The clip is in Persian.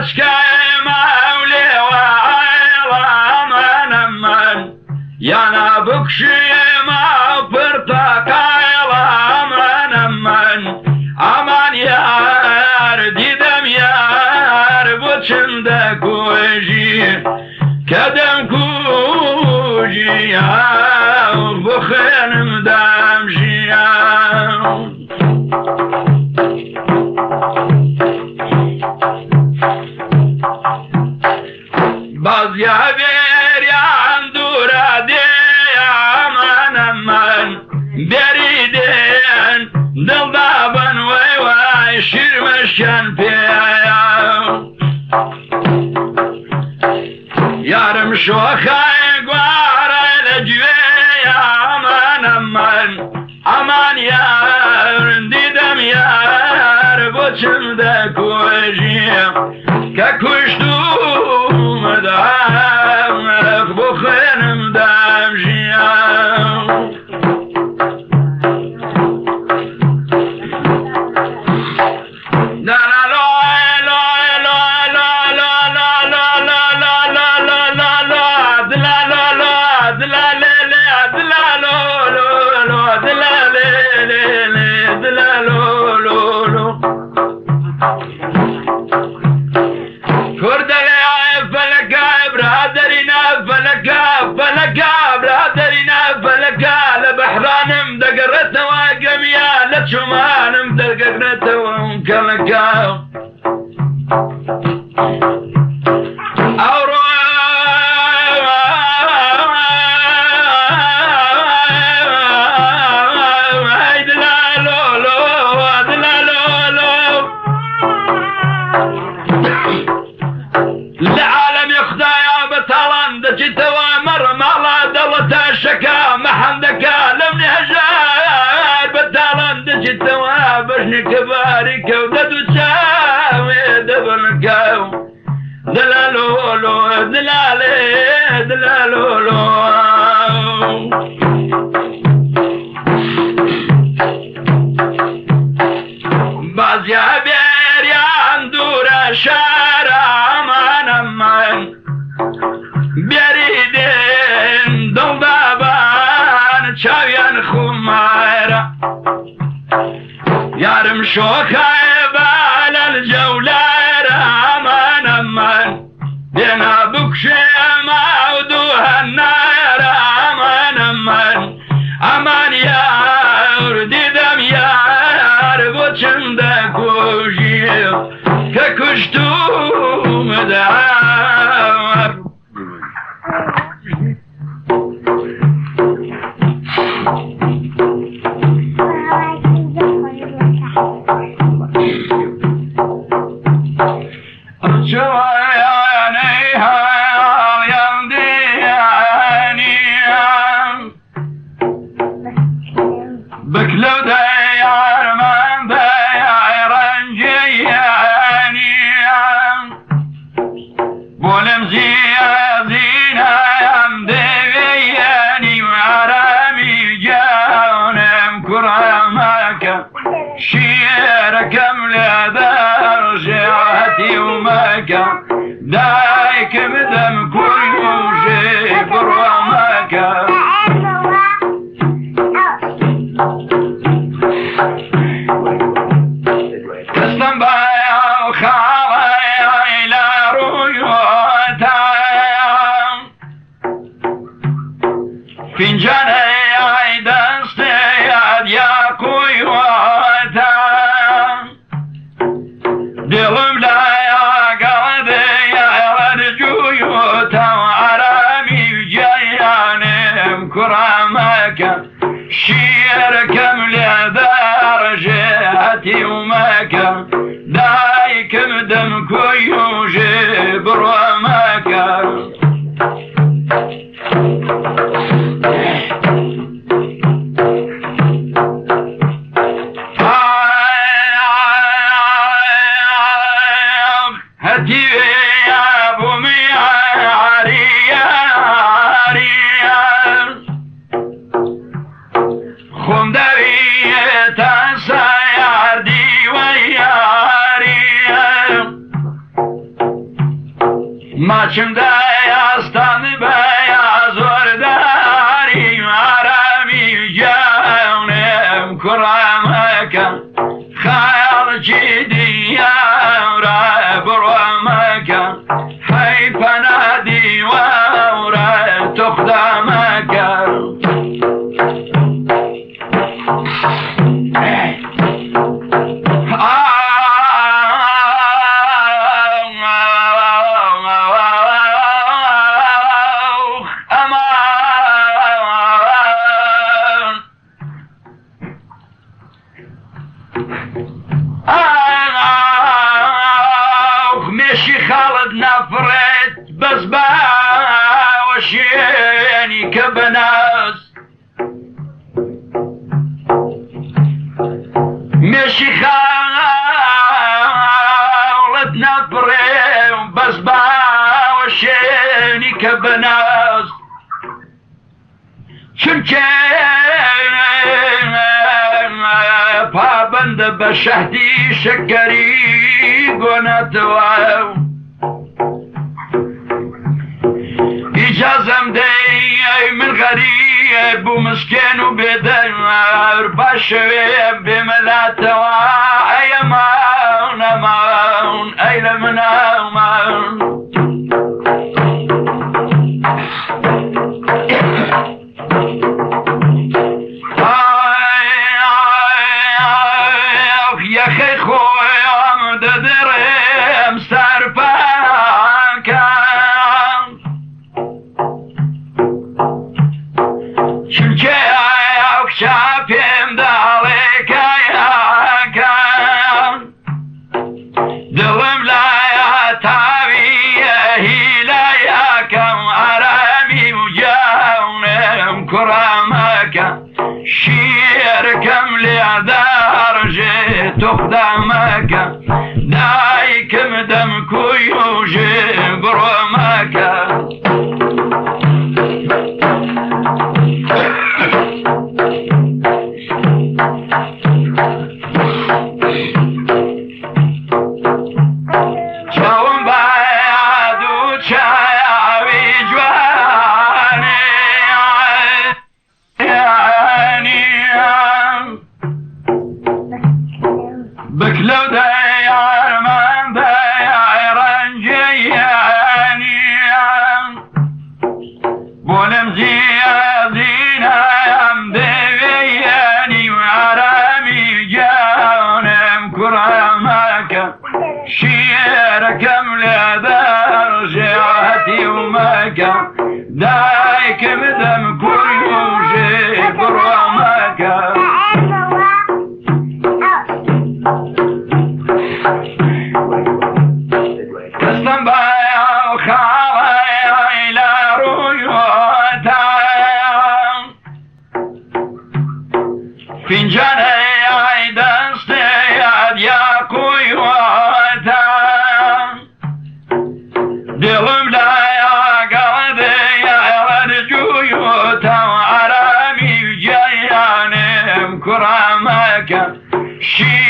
بشكاي مولي وعيلا من يانا بكشي ما برتقايلا من امان يار ديدم يار بوچندك وجي كدم كوجي بخينم دامجي باز يا بير يا عندورا دي من بريدين دل دابن وي شير مشان فيا يارم شوخاي قوارا لجويا من امان يار ديدم يار بوچم دكوجي ككشتو مدام بخينم دامجي بحرانم دقرته وقميا لتشمانم دقرته ومكلكا العالم يخدايا بطالان دجتوا مر مالا دلتا شكا محمدكا لم نهجار بطالان دجتوا بشني كبارك وددو تساوي دبنكا دلالولو دلالي دلالولو باز يا بير يا عندورا شارع من بريدين دل دابان چاویان خمارا يارم شوخاي بال الجولار من دينا بكشي معودوها النار من امان يار ديدم يار بوچم دكوجي ككشتو مدعار بكلو ديار من ديار رنجياني بولم زينا يم دياني وعرامي جاونم كرامك شيركم لدار جهتي ومكة دايك مدم كل شيء كرامك فنجان ای دست یاد یا کویواتا دلم لا قلب یا رجویوتا عرامی جیانم کرامک شیرکم لدار جهتی ومکا دایکم دم کویوش برامکا ماچم دەیاستان بەیاز وەرداری ئارامی گیانم کوڕەمەکە خەیاڵکی دیارە بڕۆمەکە هەی پەنا دیوارە تۆخدامەکە مێشی خاڵت نافڕێت بەس باوەشێنی کە بەناز مێشی خاڵت نافڕێت بەس باوەشێنی کە بەناز چونکە پابەندە بە شەهدی شەکەری گۆناتەوە ئیجازەم دەی من غەریب بوو مسکێن و بێدەنوار باشەوێ بێمەلاتەوە ئەی ئەمان ئەمان ئەی لە من ئەمان یەخەی خۆیان دەدەڕێم سەرپاکەم چونکە ئەو کچە پێم داڵێکەیەکەم دڵم لایە تاویە هیلایەکەم ئارامی و گیانم کوڕەمەکە شیرکەم لێدەڕژێ تۆخدامەکە دایکم دەمکوی و ژێ بڕۆمەکە چاوم باید و چاوی جوانێ بکلو دەیارمان دەی ڕەنجەیانیم بۆنم زیادینەم دەوێیانی ئارامی گیانم کوڕەمەکە شیرەکەم لێدەڕژێ هەتی ومەکە دایکم دەمکوی و ژێ بڕۆمەکە دەستم بەو خاڵەی لە ڕوویۆتەم فینجانەی دەستێت یاقویۆتەم دڵم لایە گەڵەدەیەوەرجوویۆتەم ئارامی گیانم کوڕەمەکە شی